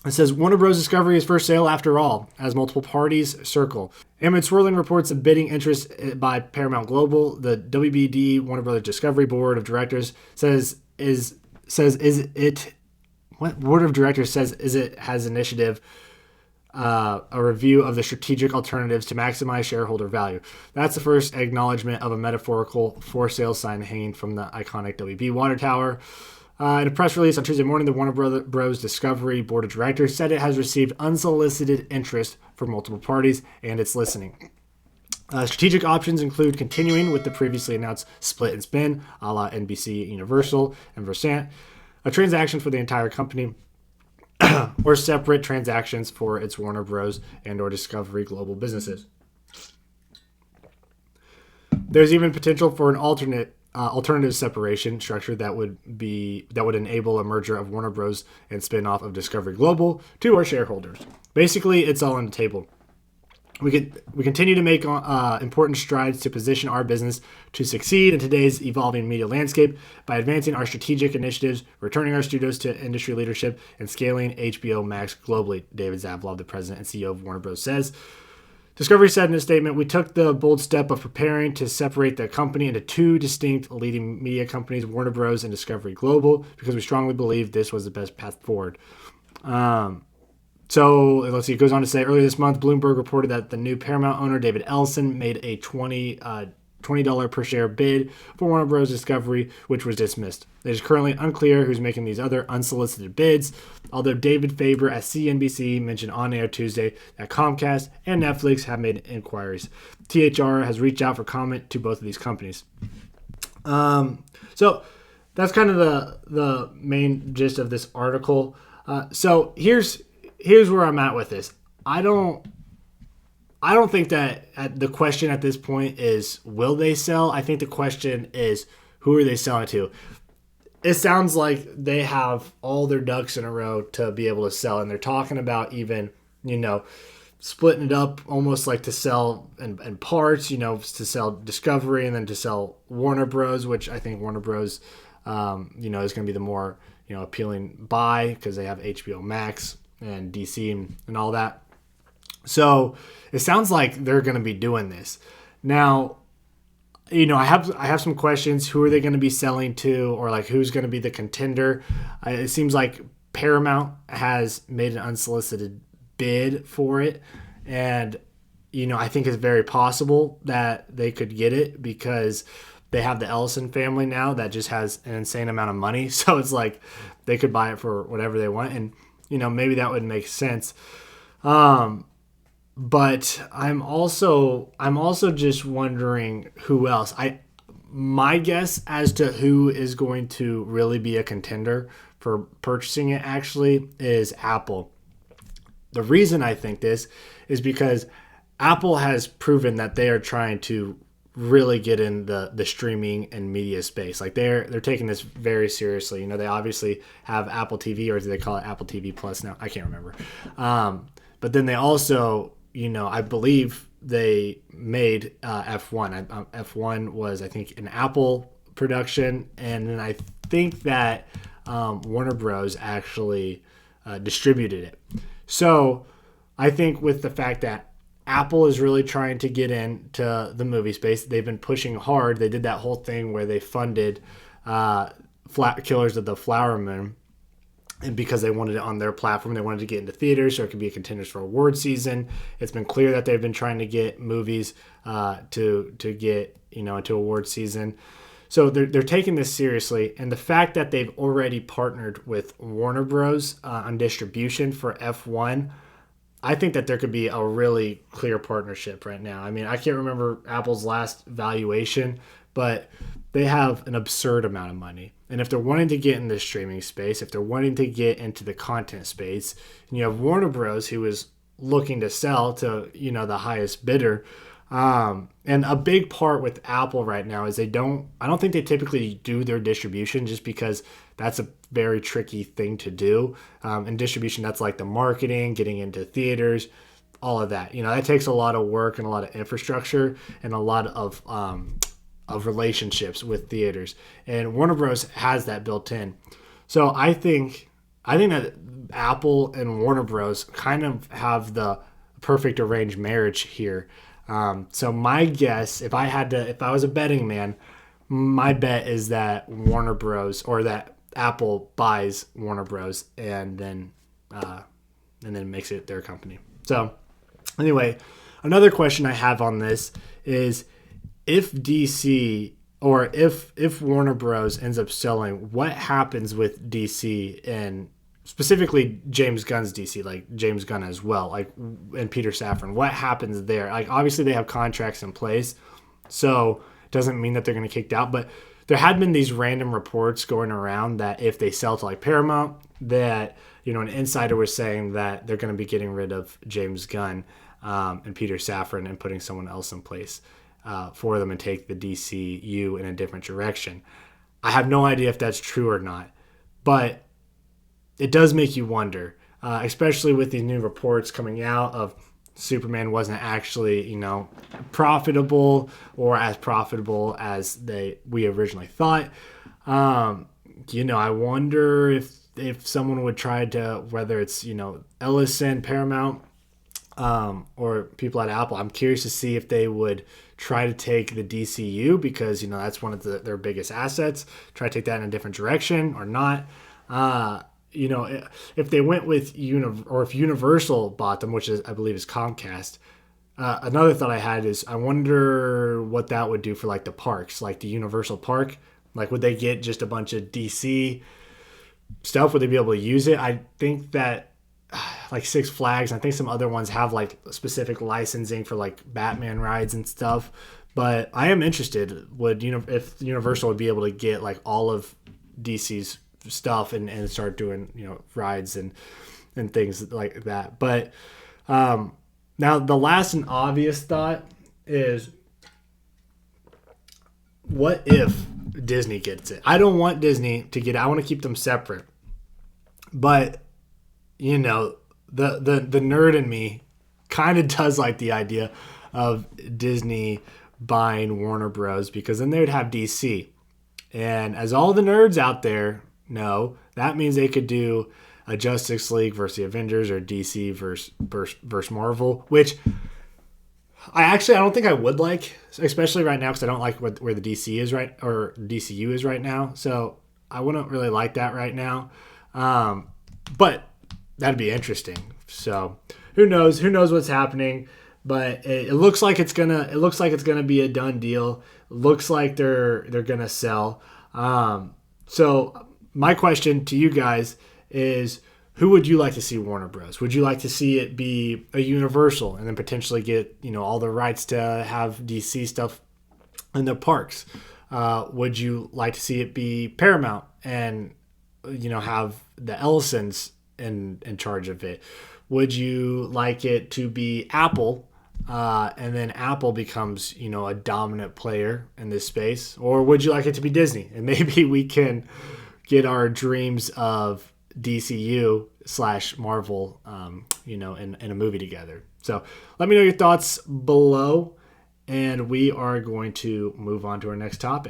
It says Warner Bros. Discovery is for sale after all, as multiple parties circle. Amid swirling reports of bidding interest by Paramount Global, the WBD Warner Bros. Discovery Board of Directors has initiative a review of the strategic alternatives to maximize shareholder value. That's the first acknowledgement of a metaphorical for sale sign hanging from the iconic WB water tower. In a press release on Tuesday morning, the Warner Bros. Discovery Board of Directors said it has received unsolicited interest from multiple parties and it's listening. Strategic options include continuing with the previously announced split and spin, a la NBC, Universal, and Versant, a transaction for the entire company, or separate transactions for its Warner Bros. And or Discovery Global businesses. There's even potential for an alternative separation structure that would enable a merger of Warner Bros. And spin-off of Discovery Global to our shareholders. Basically, it's all on the table. We continue to make important strides to position our business to succeed in today's evolving media landscape by advancing our strategic initiatives, returning our studios to industry leadership, and scaling HBO Max globally, David Zaslav, the president and CEO of Warner Bros. Says. Discovery said in a statement, "We took the bold step of preparing to separate the company into two distinct leading media companies, Warner Bros. And Discovery Global, because we strongly believe this was the best path forward." So let's see. It goes on to say, earlier this month, Bloomberg reported that the new Paramount owner, David Ellison, made a $20 per share bid for Warner Bros. Discovery, which was dismissed. It is currently unclear who's making these other unsolicited bids, although David Faber at CNBC mentioned on air Tuesday that Comcast and Netflix have made inquiries. THR has reached out for comment to both of these companies. So that's kind of the main gist of this article. So here's where I'm at with this. I don't think that the question at this point is, will they sell? I think the question is, who are they selling to? It sounds like they have all their ducks in a row to be able to sell. And they're talking about even, splitting it up almost like to sell in parts, to sell Discovery and then to sell Warner Bros., which I think Warner Bros., is going to be the more, appealing buy because they have HBO Max and DC and all that. So it sounds like they're going to be doing this. Now, I have some questions. Who are they going to be selling to, or like who's going to be the contender? It seems like Paramount has made an unsolicited bid for it, and I think it's very possible that they could get it because they have the Ellison family now that just has an insane amount of money. So it's like they could buy it for whatever they want, and maybe that would make sense. But I'm also just wondering who else. My guess as to who is going to really be a contender for purchasing it actually is Apple. The reason I think this is because Apple has proven that they are trying to really get in the streaming and media space. Like they're taking this very seriously. They obviously have Apple TV, or do they call it Apple TV Plus now? I can't remember. But then they also, I believe they made F1. F1 was, I think, an Apple production, and then I think that Warner Bros. Actually distributed it. So I think with the fact that Apple is really trying to get into the movie space, they've been pushing hard. They did that whole thing where they funded Killers of the Flower Moon, and because they wanted it on their platform, they wanted to get into theaters so it could be a contenders for award season. It's been clear that they've been trying to get movies to get into award season. So they're taking this seriously, and the fact that they've already partnered with Warner Bros. On distribution for F1, I think that there could be a really clear partnership right now. I mean, I can't remember Apple's last valuation, but they have an absurd amount of money. And if they're wanting to get in the streaming space, if they're wanting to get into the content space, and you have Warner Bros. Who is looking to sell to, the highest bidder. And a big part with Apple right now is I don't think they typically do their distribution just because that's a very tricky thing to do. In distribution, that's like the marketing, getting into theaters, all of that. That takes a lot of work and a lot of infrastructure and a lot of relationships with theaters. And Warner Bros. Has that built in. So I think I think that Apple and Warner Bros. Kind of have the perfect arranged marriage here. So my guess, if I was a betting man, my bet is that Warner Bros. Or that Apple buys Warner Bros. And then makes it their company. So anyway, another question I have on this is if DC or if Warner Bros ends up selling, what happens with DC and specifically James Gunn's DC, like James Gunn as well, like and Peter Safran? What happens there? Like obviously they have contracts in place, so it doesn't mean that they're going to get kicked out, but there had been these random reports going around that if they sell to like Paramount, that an insider was saying that they're going to be getting rid of James Gunn and Peter Safran and putting someone else in place for them and take the DCU in a different direction. I have no idea if that's true or not, but it does make you wonder, especially with these new reports coming out of Superman wasn't actually, profitable or as profitable as we originally thought. I wonder if someone would try to, whether it's Ellison, Paramount, or people at Apple. I'm curious to see if they would try to take the DCU because that's one of their biggest assets. Try to take that in a different direction or not. If they went with or if Universal bought them, which I believe is Comcast. Another thought I had is I wonder what that would do for like the parks, like the Universal Park. Like, would they get just a bunch of DC stuff? Would they be able to use it? I think that like Six Flags, I think some other ones have like specific licensing for like Batman rides and stuff. But I am interested. If Universal would be able to get like all of DC's stuff and start doing rides and things like that. But now the last and obvious thought is, what if Disney gets it? I don't want Disney to get it. I want to keep them separate. But the nerd in me kind of does like the idea of Disney buying Warner Bros. Because then they would have DC. And as all the nerds out there know, that means they could do a Justice League versus the Avengers or DC versus Marvel, which I don't think I would like, especially right now because I don't like where the DC is right or DCU is right now. So I wouldn't really like that right now. But that'd be interesting. So who knows? Who knows what's happening? But it looks like it's gonna be a done deal. It looks like they're gonna sell. So my question to you guys is, who would you like to see Warner Bros? Would you like to see it be a Universal and then potentially get all the rights to have DC stuff in the parks? Would you like to see it be Paramount and have the Ellisons in charge of it? Would you like it to be Apple and then Apple becomes a dominant player in this space? Or would you like it to be Disney and maybe we can get our dreams of DCU / Marvel in a movie together? So let me know your thoughts below, and we are going to move on to our next topic.